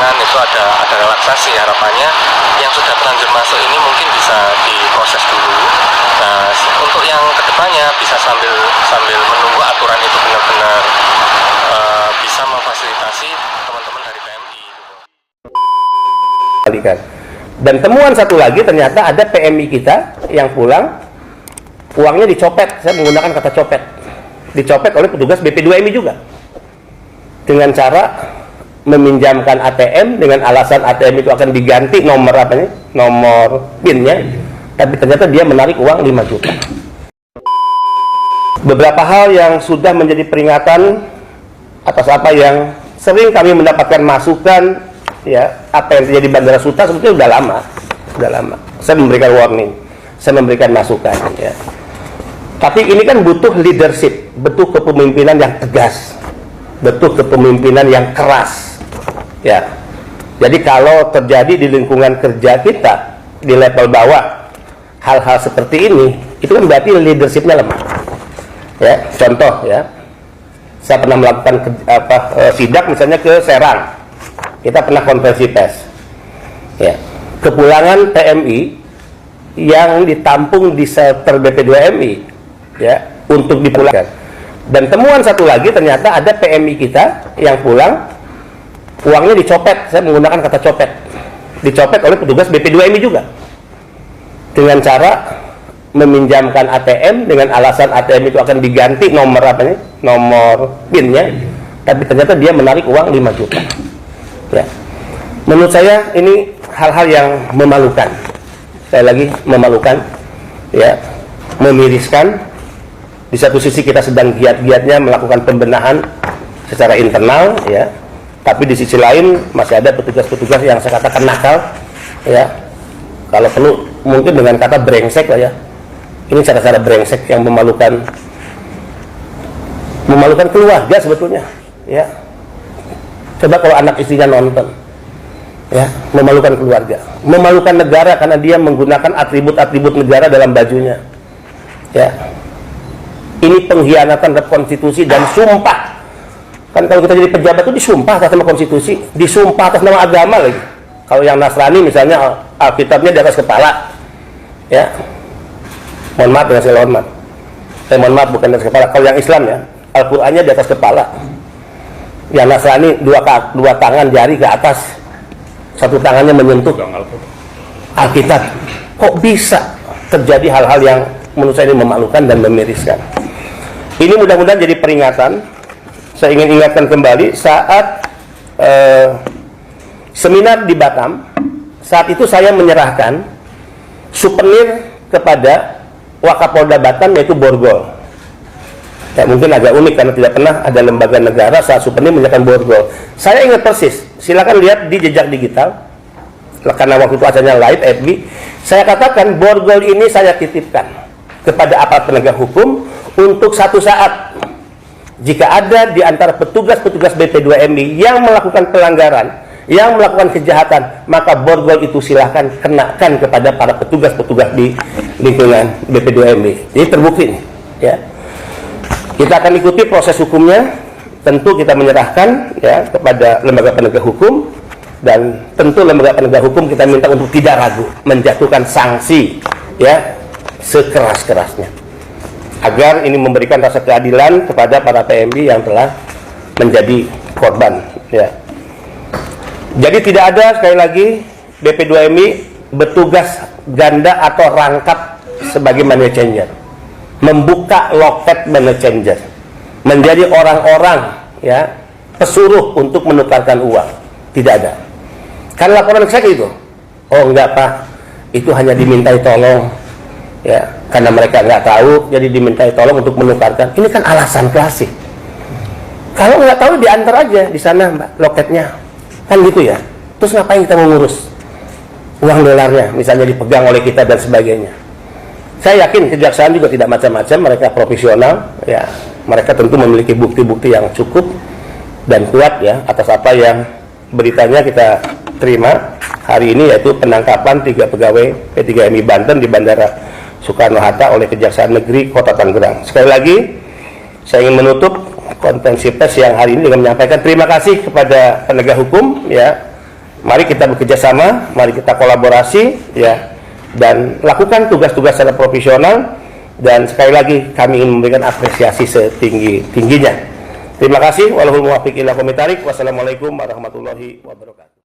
perjalanan itu ada relaksasi, harapannya yang sudah terlanjur masuk ini mungkin bisa diproses dulu. Nah, untuk yang kedepannya bisa sambil menunggu aturan itu benar-benar bisa memfasilitasi teman-teman dari PMI. Dan temuan satu lagi, ternyata ada PMI kita yang pulang uangnya dicopet. Saya menggunakan kata copet, dicopet oleh petugas BP2MI juga, dengan cara meminjamkan ATM dengan alasan ATM itu akan diganti nomor PIN-nya, tapi ternyata dia menarik uang 5 juta. Beberapa hal yang sudah menjadi peringatan atas apa yang sering kami mendapatkan masukan, ya, apa yang terjadi di Bandara Suta sebetulnya udah lama. Saya memberikan warning, saya memberikan masukan, ya. Tapi ini kan butuh leadership, butuh kepemimpinan yang tegas, butuh kepemimpinan yang keras, ya. Jadi kalau terjadi di lingkungan kerja kita di level bawah hal-hal seperti ini, itu kan berarti leadershipnya lemah, ya. Contoh, ya, saya pernah melakukan sidak misalnya ke Serang, kita pernah konferensi pers, ya, kepulangan PMI yang ditampung di shelter BP2MI, ya, untuk dipulangkan. Dan temuan satu lagi, ternyata ada PMI kita yang pulang uangnya dicopet. Saya menggunakan kata copet, dicopet oleh petugas BP2MI juga, dengan cara meminjamkan ATM dengan alasan ATM itu akan diganti nomor PIN-nya, tapi ternyata dia menarik uang 5 juta. Ya. Menurut saya ini hal-hal yang memalukan, sekali lagi memalukan, ya, memiriskan. Di satu sisi kita sedang giat-giatnya melakukan pembenahan secara internal, ya, tapi di sisi lain masih ada petugas-petugas yang saya katakan nakal, ya, kalau perlu mungkin dengan kata brengsek lah, ya. Ini cara-cara brengsek yang memalukan keluarga sebetulnya, ya. Coba kalau anak istrinya nonton, ya, memalukan keluarga, memalukan negara karena dia menggunakan atribut-atribut negara dalam bajunya, ya. Ini pengkhianatan terhadap konstitusi dan sumpah. Kan kalau kita jadi pejabat itu disumpah atas nama konstitusi, disumpah atas nama agama lagi. Kalau yang Nasrani misalnya Alkitabnya di atas kepala, ya. Mohon maaf dengan segala hormat. Mohon maaf, bukan di atas kepala. Kalau yang Islam, ya, Al-Qur'annya di atas kepala. Yang Nasrani dua tangan jari ke atas, satu tangannya menyentuh Alkitab. Kok bisa terjadi hal-hal yang menurut saya ini memalukan dan memiriskan? Ini mudah-mudahan jadi peringatan. Saya ingin ingatkan kembali saat seminar di Batam, saat itu saya menyerahkan souvenir kepada Wakapolda Batam, yaitu borgol. Ya, mungkin agak unik karena tidak pernah ada lembaga negara saat souvenir menyerahkan borgol. Saya ingat persis, silakan lihat di jejak digital, karena waktu itu acaranya live FB. Saya katakan borgol ini saya titipkan kepada aparat penegak hukum untuk satu saat jika ada di antara petugas-petugas BP2MI yang melakukan pelanggaran, yang melakukan kejahatan, maka borgol itu silahkan kenakan kepada para petugas-petugas di lingkungan BP2MI. Ini terbukti, ya. Kita akan ikuti proses hukumnya. Tentu kita menyerahkan, ya, kepada lembaga penegak hukum, dan tentu lembaga penegak hukum kita minta untuk tidak ragu menjatuhkan sanksi, ya, sekeras-kerasnya, agar ini memberikan rasa keadilan kepada para PMI yang telah menjadi korban, ya. Jadi tidak ada, sekali lagi, BP2MI bertugas ganda atau rangkap sebagai money changer, membuka loket money changer, menjadi orang-orang, ya, pesuruh untuk menukarkan uang. Tidak ada. Kan laporan saya itu, oh enggak Pak, itu hanya dimintai tolong, ya, karena mereka nggak tahu, jadi dimintai tolong untuk menukarkan. Ini kan alasan klasik. Kalau nggak tahu diantar aja di sana, Mbak, loketnya. Kan gitu, ya. Terus ngapain kita mengurus uang dolarnya, misalnya dipegang oleh kita dan sebagainya? Saya yakin kejaksaan juga tidak macam-macam, mereka profesional, ya. Mereka tentu memiliki bukti-bukti yang cukup dan kuat, ya, atas apa yang beritanya kita terima hari ini, yaitu penangkapan 3 pegawai P3MI Banten di Bandara Soekarno-Hatta oleh Kejaksaan Negeri Kota Tangerang. Sekali lagi, saya ingin menutup konferensi pers yang hari ini dengan menyampaikan terima kasih kepada penegak hukum, ya, Mari kita bekerja sama, mari kita kolaborasi, ya, dan lakukan tugas-tugas secara profesional. Dan sekali lagi kami ingin memberikan apresiasi setinggi-tingginya. Terima kasih. Wassalamualaikum warahmatullahi wabarakatuh.